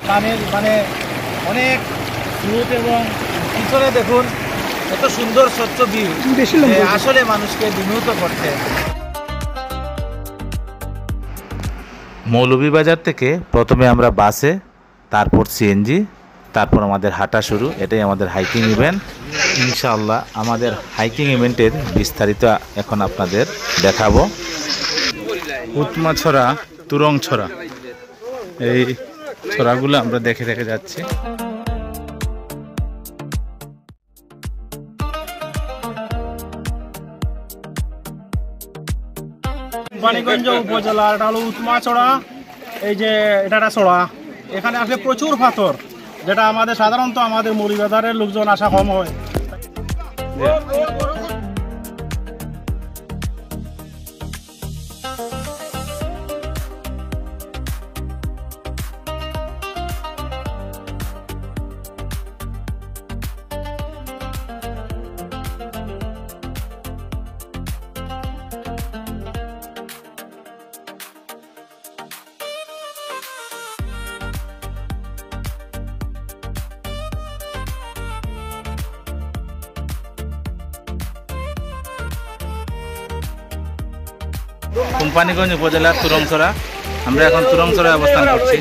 পানির মানে অনেক স্রোত এবং পিছনে দেখুন এত সুন্দর স্বচ্ছ ভিউ, আসলে মানুষকে বিমোহিত করছে। মৌলভীবাজার থেকে প্রথমে আমরা বাসে, তারপর সিএনজি, তারপর আমাদের হাঁটা শুরু। এটাই আমাদের হাইকিং ইভেন্ট। ইনশাআল্লাহ আমাদের হাইকিং ইভেন্টের বিস্তারিত এখন আপনাদের দেখাবো। উৎমাছড়া, তুরংছড়া, এই ছড়াগুলো আমরা দেখে দেখে যাচ্ছি। কোম্পানীগঞ্জ উপজেলা, এটা হলো উৎমাছড়া। এই যে এটা ছড়া, এখানে আসলে প্রচুর পাথর, যেটা আমাদের সাধারণত আমাদের মৌলভীবাজারের লোকজন আসা কম হয়। কোম্পানীগঞ্জ উপজেলার তুরংছড়া। আমরা এখন তুরংছড়ায় অবস্থান করছি।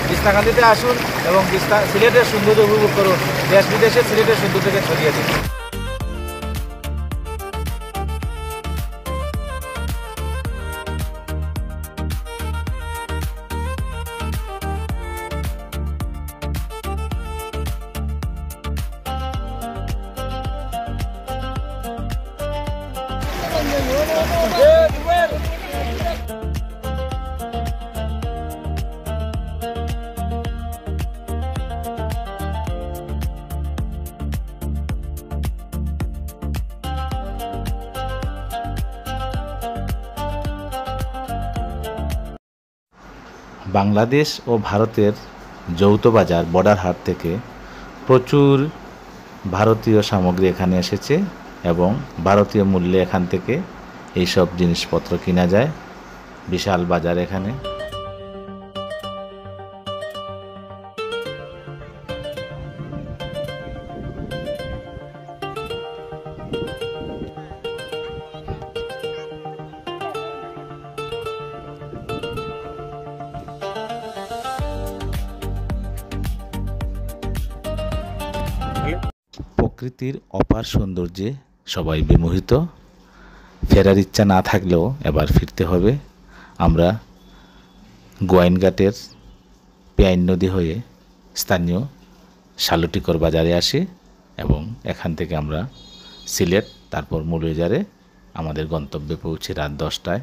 বিস্তাকান্দিতে আসুন এবং সিলেটের সৌন্দর্য উপভোগ করুন। দেশ বিদেশে সিলেটের সৌন্দর্যকে ছড়িয়ে দিন। বাংলাদেশ ও ভারতের যৌথ বাজার বর্ডার হাট থেকে প্রচুর ভারতীয় সামগ্রী এখানে এসেছে এবং ভারতীয় মূল্যে এখান থেকে এইসব জিনিসপত্র কিনা যায়। বিশাল বাজার এখানে। প্রকৃতির অপার সৌন্দর্যে সবাই বিমোহিত। ফেরার ইচ্ছা না থাকলেও এবার ফিরতে হবে। আমরা গোয়াইনঘাটের পেয়াইন নদী হয়ে স্থানীয় শালুটিকর বাজারে আসি এবং এখান থেকে আমরা সিলেট, তারপর মৌলভীবাজারে আমাদের গন্তব্যে পৌঁছি রাত 10টায়।